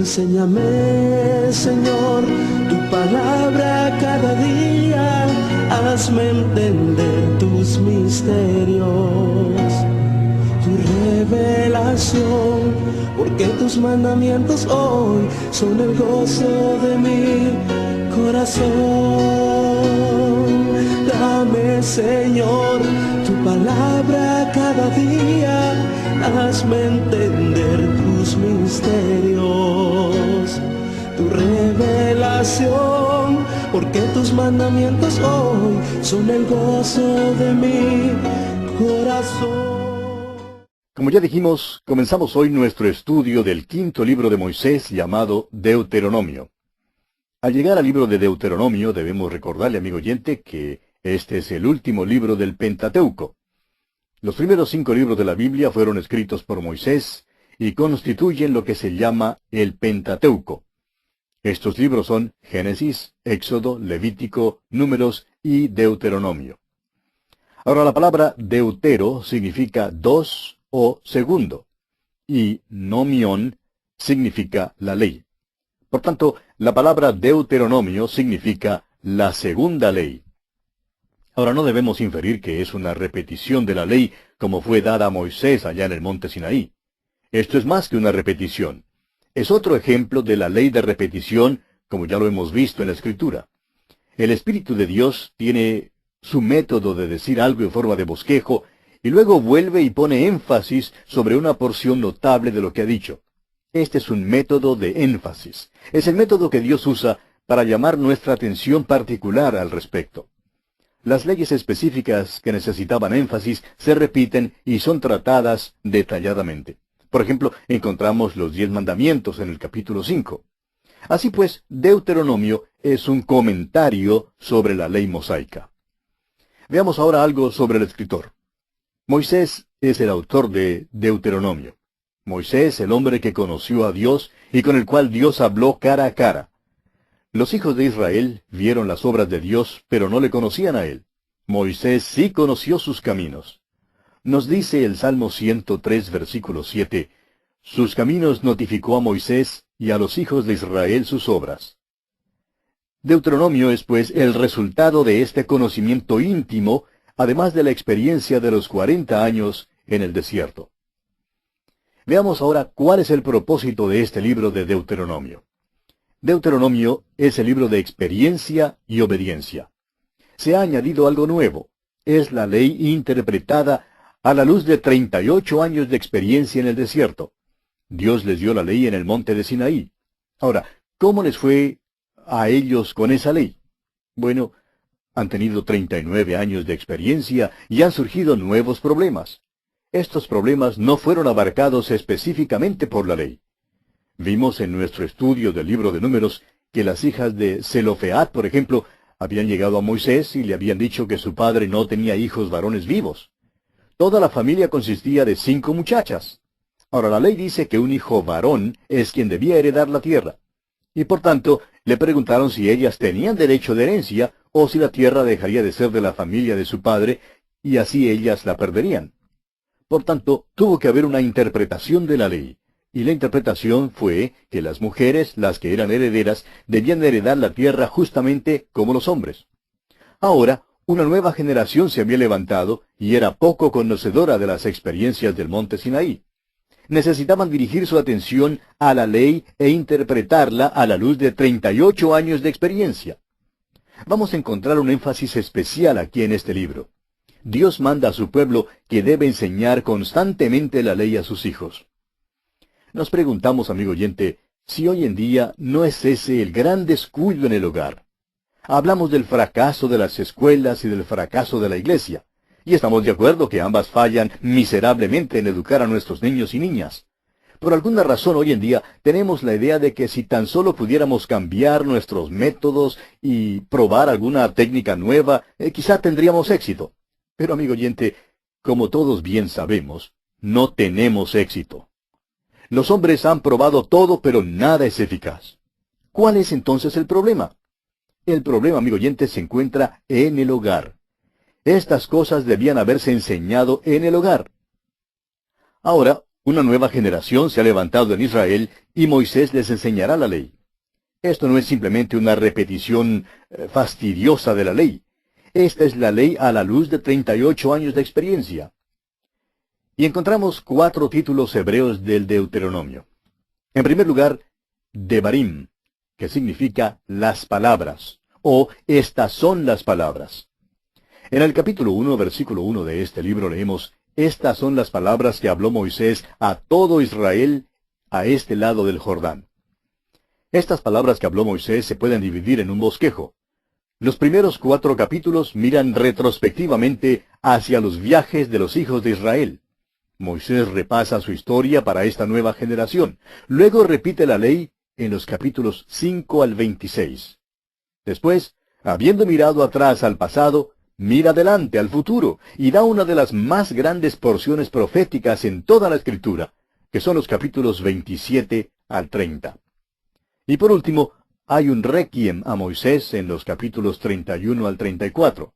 Enséñame, Señor, tu palabra cada día, hazme entender tus misterios, tu revelación, porque tus mandamientos hoy son el gozo de mi corazón. Dame, Señor, tu palabra cada día, hazme entender tus misterios, tu revelación, porque tus mandamientos hoy son el gozo de mi corazón. Como ya dijimos, comenzamos hoy nuestro estudio del quinto libro de Moisés llamado Deuteronomio. Al llegar al libro de Deuteronomio debemos recordarle, amigo oyente, que este es el último libro del Pentateuco. Los primeros 5 libros de la Biblia fueron escritos por Moisés y constituyen lo que se llama el Pentateuco. Estos libros son Génesis, Éxodo, Levítico, Números y Deuteronomio. Ahora, la palabra deutero significa dos o segundo, y nomión significa la ley. Por tanto, la palabra Deuteronomio significa la segunda ley. Ahora, no debemos inferir que es una repetición de la ley como fue dada a Moisés allá en el monte Sinaí. Esto es más que una repetición. Es otro ejemplo de la ley de repetición, como ya lo hemos visto en la Escritura. El Espíritu de Dios tiene su método de decir algo en forma de bosquejo, y luego vuelve y pone énfasis sobre una porción notable de lo que ha dicho. Este es un método de énfasis. Es el método que Dios usa para llamar nuestra atención particular al respecto. Las leyes específicas que necesitaban énfasis se repiten y son tratadas detalladamente. Por ejemplo, encontramos los 10 mandamientos en el capítulo 5. Así pues, Deuteronomio es un comentario sobre la ley mosaica. Veamos ahora algo sobre el escritor. Moisés es el autor de Deuteronomio. Moisés, el hombre que conoció a Dios y con el cual Dios habló cara a cara. Los hijos de Israel vieron las obras de Dios, pero no le conocían a él. Moisés sí conoció sus caminos. Nos dice el Salmo 103, versículo 7, sus caminos notificó a Moisés y a los hijos de Israel sus obras. Deuteronomio es, pues, el resultado de este conocimiento íntimo, además de la experiencia de los 40 años en el desierto. Veamos ahora cuál es el propósito de este libro de Deuteronomio. Deuteronomio es el libro de experiencia y obediencia. Se ha añadido algo nuevo. Es la ley interpretada a la luz de 38 años de experiencia en el desierto. Dios les dio la ley en el monte de Sinaí. Ahora, ¿cómo les fue a ellos con esa ley? Bueno, han tenido 39 años de experiencia y han surgido nuevos problemas. Estos problemas no fueron abarcados específicamente por la ley. Vimos en nuestro estudio del libro de Números que las hijas de Zelofead, por ejemplo, habían llegado a Moisés y le habían dicho que su padre no tenía hijos varones vivos. Toda la familia consistía de 5 muchachas. Ahora, la ley dice que un hijo varón es quien debía heredar la tierra. Y por tanto, le preguntaron si ellas tenían derecho de herencia o si la tierra dejaría de ser de la familia de su padre y así ellas la perderían. Por tanto, tuvo que haber una interpretación de la ley. Y la interpretación fue que las mujeres, las que eran herederas, debían heredar la tierra justamente como los hombres. Ahora, una nueva generación se había levantado y era poco conocedora de las experiencias del monte Sinaí. Necesitaban dirigir su atención a la ley e interpretarla a la luz de 38 años de experiencia. Vamos a encontrar un énfasis especial aquí en este libro. Dios manda a su pueblo que debe enseñar constantemente la ley a sus hijos. Nos preguntamos, amigo oyente, si hoy en día no es ese el gran descuido en el hogar. Hablamos del fracaso de las escuelas y del fracaso de la iglesia, y estamos de acuerdo que ambas fallan miserablemente en educar a nuestros niños y niñas. Por alguna razón hoy en día tenemos la idea de que si tan solo pudiéramos cambiar nuestros métodos y probar alguna técnica nueva, quizá tendríamos éxito. Pero, amigo oyente, como todos bien sabemos, no tenemos éxito. Los hombres han probado todo, pero nada es eficaz. ¿Cuál es entonces el problema? El problema, amigo oyente, se encuentra en el hogar. Estas cosas debían haberse enseñado en el hogar. Ahora, Una nueva generación se ha levantado en Israel y Moisés les enseñará la ley. Esto no es simplemente una repetición fastidiosa de la ley. Esta es la ley a la luz de 38 años de experiencia. Y encontramos 4 títulos hebreos del Deuteronomio. En primer lugar, Devarim, que significa las palabras, o estas son las palabras. En el capítulo 1, versículo 1 de este libro leemos, estas son las palabras que habló Moisés a todo Israel a este lado del Jordán. Estas palabras que habló Moisés se pueden dividir en un bosquejo. Los primeros 4 capítulos miran retrospectivamente hacia los viajes de los hijos de Israel. Moisés repasa su historia para esta nueva generación. Luego repite la ley en los capítulos 5 al 26. Después, habiendo mirado atrás al pasado, mira adelante al futuro y da una de las más grandes porciones proféticas en toda la Escritura, que son los capítulos 27 al 30. Y por último, hay un requiem a Moisés en los capítulos 31 al 34.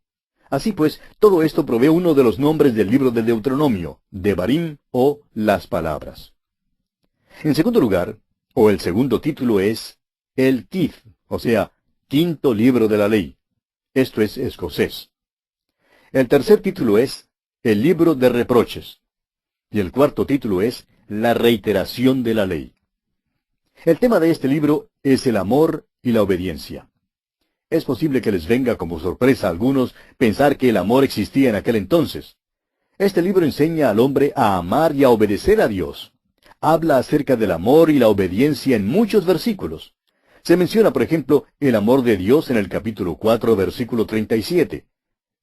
Así pues, todo esto provee uno de los nombres del libro de Deuteronomio, Devarim o las palabras. En segundo lugar, o el segundo título es el Kith, o sea, quinto libro de la ley. Esto es escocés. El tercer título es el libro de reproches. Y el cuarto título es la reiteración de la ley. El tema de este libro es el amor y la obediencia. Es posible que les venga como sorpresa a algunos pensar que el amor existía en aquel entonces. Este libro enseña al hombre a amar y a obedecer a Dios. Habla acerca del amor y la obediencia en muchos versículos. Se menciona, por ejemplo, el amor de Dios en el capítulo 4, versículo 37.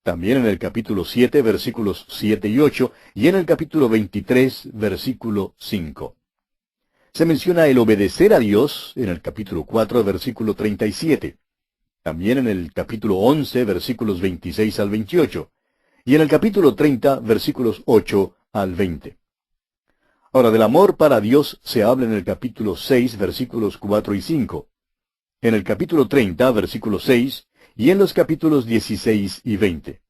También en el capítulo 7, versículos 7 y 8, y en el capítulo 23, versículo 5. Se menciona el obedecer a Dios en el capítulo 4, versículo 37. También en el capítulo 11, versículos 26 al 28. Y en el capítulo 30, versículos 8 al 20. Ahora, del amor para Dios se habla en el capítulo 6, versículos 4 y 5. En el capítulo 30, versículo 6, y en los capítulos 16 y 20.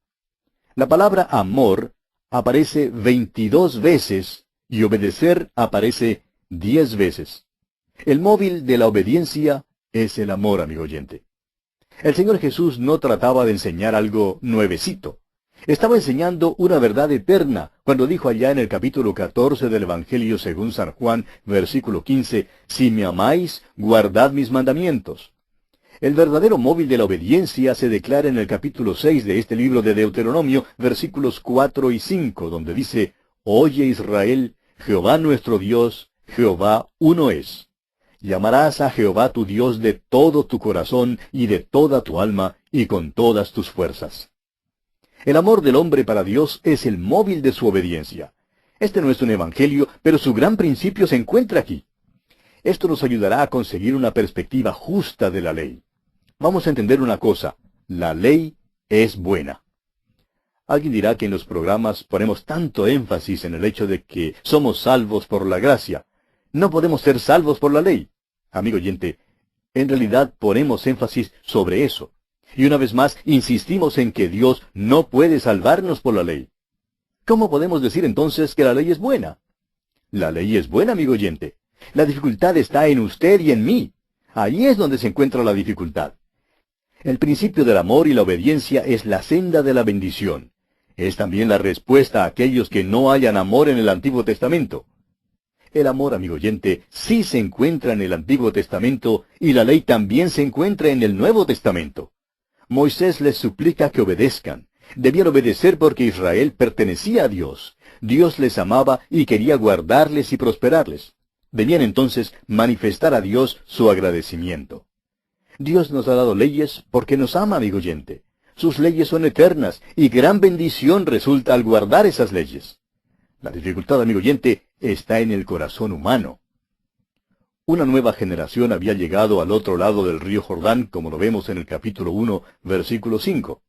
La palabra amor aparece 22 veces y obedecer aparece 10 veces. El móvil de la obediencia es el amor, amigo oyente. El Señor Jesús no trataba de enseñar algo nuevecito. Estaba enseñando una verdad eterna cuando dijo allá en el capítulo 14 del Evangelio según San Juan, versículo 15, si me amáis, guardad mis mandamientos. El verdadero móvil de la obediencia se declara en el capítulo 6 de este libro de Deuteronomio, versículos 4 y 5, donde dice, Oye Israel, Jehová nuestro Dios, Jehová uno es. Llamarás a Jehová tu Dios de todo tu corazón y de toda tu alma y con todas tus fuerzas. El amor del hombre para Dios es el móvil de su obediencia. Este no es un evangelio, pero su gran principio se encuentra aquí. Esto nos ayudará a conseguir una perspectiva justa de la ley. Vamos a entender una cosa, la ley es buena. Alguien dirá que en los programas ponemos tanto énfasis en el hecho de que somos salvos por la gracia. No podemos ser salvos por la ley. Amigo oyente, en realidad ponemos énfasis sobre eso. Y una vez más, insistimos en que Dios no puede salvarnos por la ley. ¿Cómo podemos decir entonces que la ley es buena? La ley es buena, amigo oyente. La dificultad está en usted y en mí. Ahí es donde se encuentra la dificultad. El principio del amor y la obediencia es la senda de la bendición. Es también la respuesta a aquellos que no hayan amor en el Antiguo Testamento. El amor, amigo oyente, sí se encuentra en el Antiguo Testamento y la ley también se encuentra en el Nuevo Testamento. Moisés les suplica que obedezcan. Debían obedecer porque Israel pertenecía a Dios. Dios les amaba y quería guardarles y prosperarles. Debían entonces manifestar a Dios su agradecimiento. Dios nos ha dado leyes porque nos ama, amigo oyente. Sus leyes son eternas y gran bendición resulta al guardar esas leyes. La dificultad, amigo oyente, está en el corazón humano. Una nueva generación había llegado al otro lado del río Jordán, como lo vemos en el capítulo 1, versículo 5.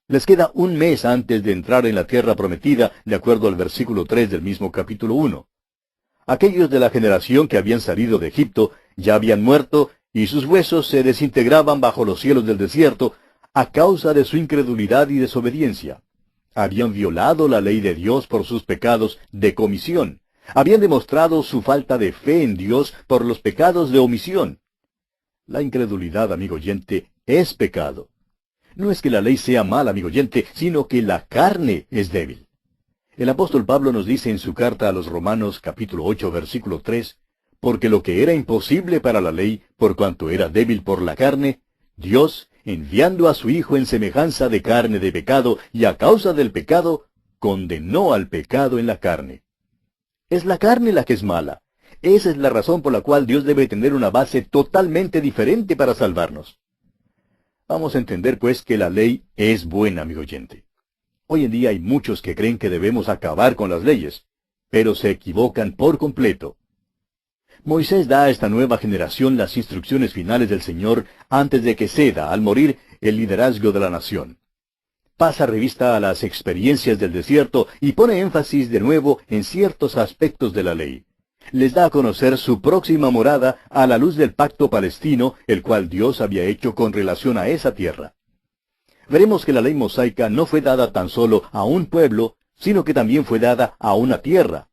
Les queda un mes antes de entrar en la tierra prometida, de acuerdo al versículo 3 del mismo capítulo 1. Aquellos de la generación que habían salido de Egipto ya habían muerto y sus huesos se desintegraban bajo los cielos del desierto a causa de su incredulidad y desobediencia. Habían violado la ley de Dios por sus pecados de comisión. Habían demostrado su falta de fe en Dios por los pecados de omisión. La incredulidad, amigo oyente, es pecado. No es que la ley sea mala, amigo oyente, sino que la carne es débil. El apóstol Pablo nos dice en su carta a los Romanos capítulo 8, versículo 3, porque lo que era imposible para la ley, por cuanto era débil por la carne, Dios, enviando a su Hijo en semejanza de carne de pecado, y a causa del pecado, condenó al pecado en la carne. Es la carne la que es mala. Esa es la razón por la cual Dios debe tener una base totalmente diferente para salvarnos. Vamos a entender, pues, que la ley es buena, amigo oyente. Hoy en día hay muchos que creen que debemos acabar con las leyes, pero se equivocan por completo. Moisés da a esta nueva generación las instrucciones finales del Señor antes de que ceda, al morir, el liderazgo de la nación. Pasa revista a las experiencias del desierto y pone énfasis de nuevo en ciertos aspectos de la ley. Les da a conocer su próxima morada a la luz del pacto palestino, el cual Dios había hecho con relación a esa tierra. Veremos que la ley mosaica no fue dada tan solo a un pueblo, sino que también fue dada a una tierra.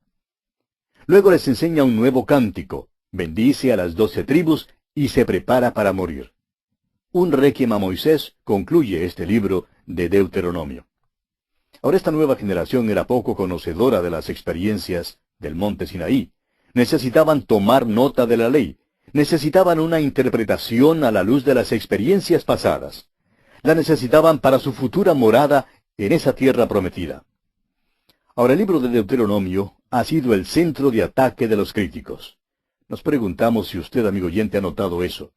Luego les enseña un nuevo cántico, bendice a las 12 tribus y se prepara para morir. Un requiem a Moisés concluye este libro de Deuteronomio. Ahora esta nueva generación era poco conocedora de las experiencias del monte Sinaí. Necesitaban tomar nota de la ley. Necesitaban una interpretación a la luz de las experiencias pasadas. La necesitaban para su futura morada en esa tierra prometida. Ahora el libro de Deuteronomio ha sido el centro de ataque de los críticos. Nos preguntamos si usted, amigo oyente, ha notado eso.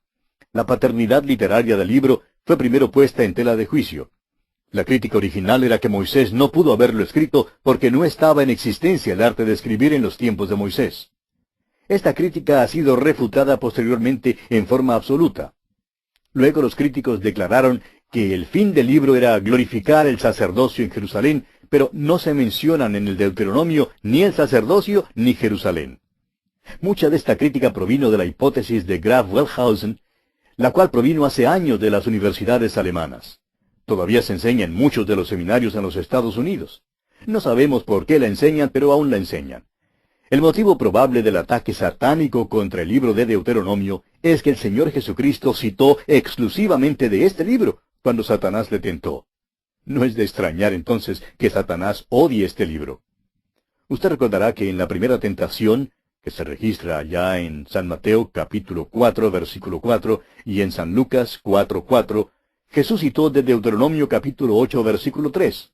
La paternidad literaria del libro fue primero puesta en tela de juicio. La crítica original era que Moisés no pudo haberlo escrito porque no estaba en existencia el arte de escribir en los tiempos de Moisés. Esta crítica ha sido refutada posteriormente en forma absoluta. Luego los críticos declararon que el fin del libro era glorificar el sacerdocio en Jerusalén, pero no se mencionan en el Deuteronomio ni el sacerdocio ni Jerusalén. Mucha de esta crítica provino de la hipótesis de Graf Wellhausen, la cual provino hace años de las universidades alemanas. Todavía se enseña en muchos de los seminarios en los Estados Unidos. No sabemos por qué la enseñan, pero aún la enseñan. El motivo probable del ataque satánico contra el libro de Deuteronomio es que el Señor Jesucristo citó exclusivamente de este libro cuando Satanás le tentó. No es de extrañar entonces que Satanás odie este libro. Usted recordará que en la primera tentación, que se registra ya en San Mateo capítulo 4, versículo 4, y en San Lucas 4:4, Jesús citó de Deuteronomio capítulo 8, versículo 3.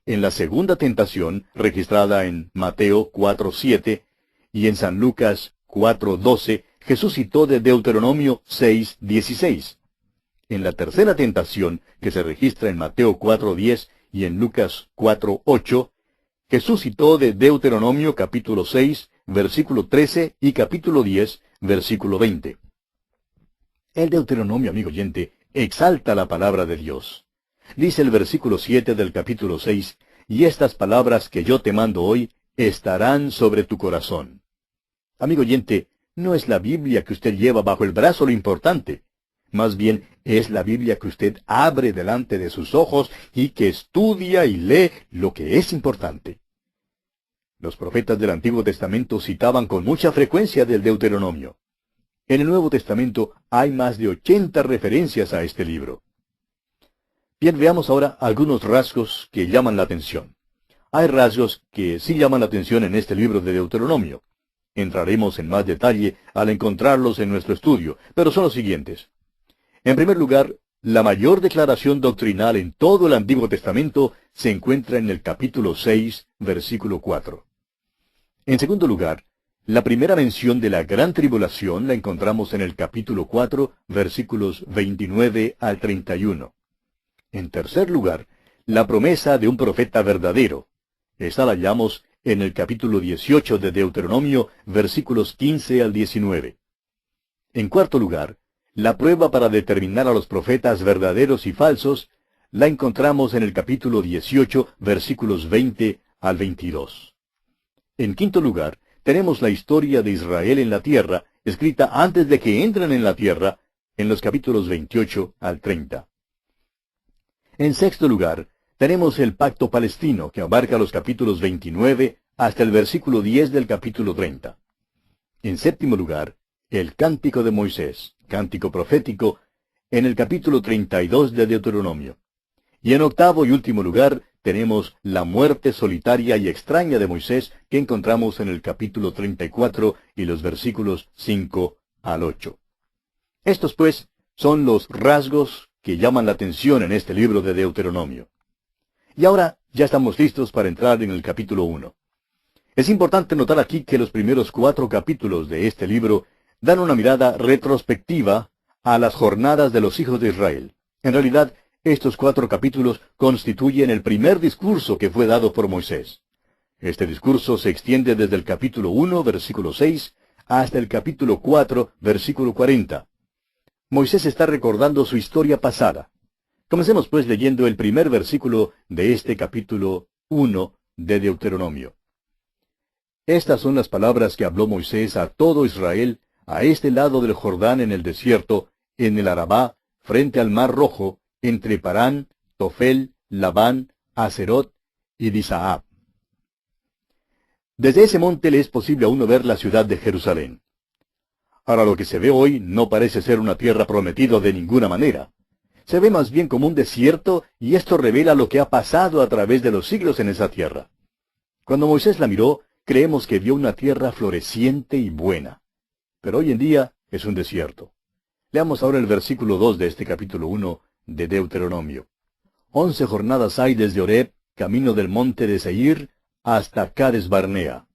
En la segunda tentación, registrada en Mateo 4:7, y en San Lucas 4:12, Jesús citó de Deuteronomio 6:16. En la tercera tentación, que se registra en Mateo 4:10 y en Lucas 4:8, Jesús citó de Deuteronomio capítulo 6, versículo 13 y capítulo 10, versículo 20. El Deuteronomio, amigo oyente, exalta la palabra de Dios. Dice el versículo 7 del capítulo 6, y estas palabras que yo te mando hoy estarán sobre tu corazón. Amigo oyente, no es la Biblia que usted lleva bajo el brazo lo importante. Más bien, es la Biblia que usted abre delante de sus ojos y que estudia y lee lo que es importante. Los profetas del Antiguo Testamento citaban con mucha frecuencia del Deuteronomio. En el Nuevo Testamento hay más de 80 referencias a este libro. Bien, veamos ahora algunos rasgos que llaman la atención. Hay rasgos que sí llaman la atención en este libro de Deuteronomio. Entraremos en más detalle al encontrarlos en nuestro estudio, pero son los siguientes. En primer lugar, la mayor declaración doctrinal en todo el Antiguo Testamento se encuentra en el capítulo 6, versículo 4. En segundo lugar, la primera mención de la gran tribulación la encontramos en el capítulo 4, versículos 29 al 31. En tercer lugar, la promesa de un profeta verdadero. Esta la hallamos en el capítulo 18 de Deuteronomio, versículos 15 al 19. En cuarto lugar, la prueba para determinar a los profetas verdaderos y falsos la encontramos en el capítulo 18, versículos 20 al 22. En quinto lugar, tenemos la historia de Israel en la tierra, escrita antes de que entren en la tierra, en los capítulos 28 al 30. En sexto lugar, tenemos el pacto palestino, que abarca los capítulos 29 hasta el versículo 10 del capítulo 30. En séptimo lugar, el Cántico de Moisés, cántico profético, en el capítulo 32 de Deuteronomio. Y en octavo y último lugar, tenemos la muerte solitaria y extraña de Moisés, que encontramos en el capítulo 34 y los versículos 5 al 8. Estos, pues, son los rasgos que llaman la atención en este libro de Deuteronomio. Y ahora ya estamos listos para entrar en el capítulo 1. Es importante notar aquí que los primeros 4 capítulos de este libro dan una mirada retrospectiva a las jornadas de los hijos de Israel. En realidad, estos 4 capítulos constituyen el primer discurso que fue dado por Moisés. Este discurso se extiende desde el capítulo 1, versículo 6, hasta el capítulo 4, versículo 40. Moisés está recordando su historia pasada. Comencemos pues leyendo el primer versículo de este capítulo 1 de Deuteronomio. Estas son las palabras que habló Moisés a todo Israel, a este lado del Jordán en el desierto, en el Arabá, frente al Mar Rojo, entre Parán, Tofel, Labán, Aserot y Disaab. Desde ese monte le es posible a uno ver la ciudad de Jerusalén. Ahora lo que se ve hoy no parece ser una tierra prometida de ninguna manera. Se ve más bien como un desierto, y esto revela lo que ha pasado a través de los siglos en esa tierra. Cuando Moisés la miró, creemos que vio una tierra floreciente y buena. Pero hoy en día es un desierto. Leamos ahora el versículo 2 de este capítulo 1 de Deuteronomio. 11 jornadas hay desde Horeb, camino del monte de Seir, hasta Cades Barnea.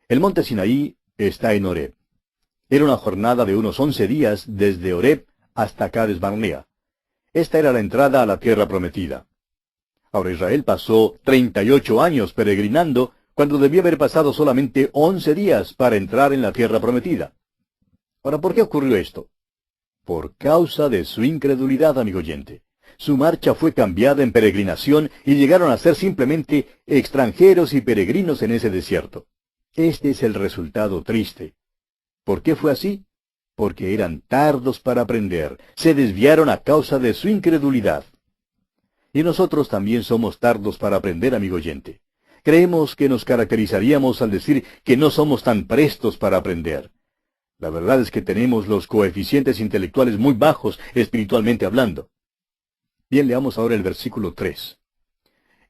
El monte Sinaí está en Horeb. Era una jornada de unos 11 días desde Horeb hasta Cades Barnea. Esta era la entrada a la tierra prometida. Ahora Israel pasó 38 años peregrinando, cuando debía haber pasado solamente 11 días para entrar en la tierra prometida. Ahora, ¿por qué ocurrió esto? Por causa de su incredulidad, amigo oyente. Su marcha fue cambiada en peregrinación y llegaron a ser simplemente extranjeros y peregrinos en ese desierto. Este es el resultado triste. ¿Por qué fue así? Porque eran tardos para aprender, se desviaron a causa de su incredulidad. Y nosotros también somos tardos para aprender, amigo oyente. Creemos que nos caracterizaríamos al decir que no somos tan prestos para aprender. La verdad es que tenemos los coeficientes intelectuales muy bajos, espiritualmente hablando. Bien, leamos ahora el versículo 3.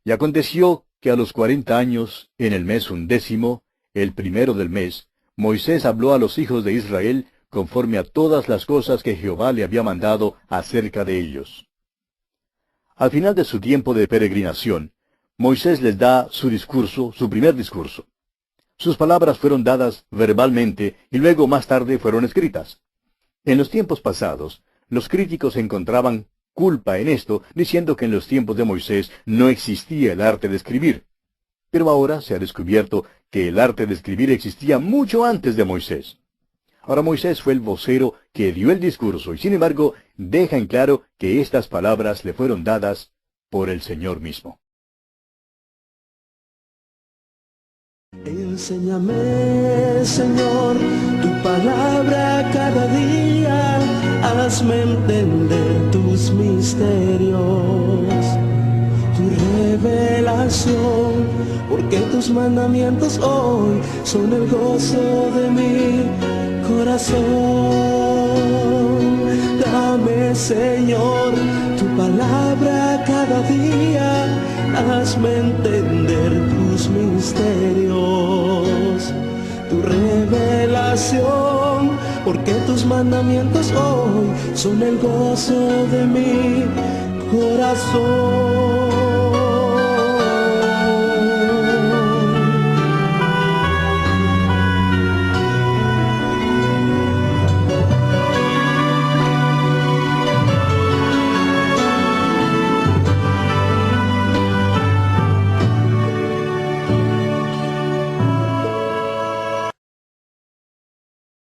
Y aconteció que a los 40 años, en el mes 11, el primero del mes, Moisés habló a los hijos de Israel conforme a todas las cosas que Jehová le había mandado acerca de ellos. Al final de su tiempo de peregrinación, Moisés les da su discurso, su primer discurso. Sus palabras fueron dadas verbalmente y luego más tarde fueron escritas. En los tiempos pasados, los críticos encontraban culpa en esto, diciendo que en los tiempos de Moisés no existía el arte de escribir. Pero ahora se ha descubierto que el arte de escribir existía mucho antes de Moisés. Ahora Moisés fue el vocero que dio el discurso y sin embargo deja en claro que estas palabras le fueron dadas por el Señor mismo. Enséñame, Señor, tu palabra cada día, hazme entender tus misterios, tu revelación, porque tus mandamientos hoy son el gozo de mi corazón. Dame, Señor, tu palabra cada día, hazme entender tus misterios, tu revelación, porque tus mandamientos hoy son el gozo de mi corazón.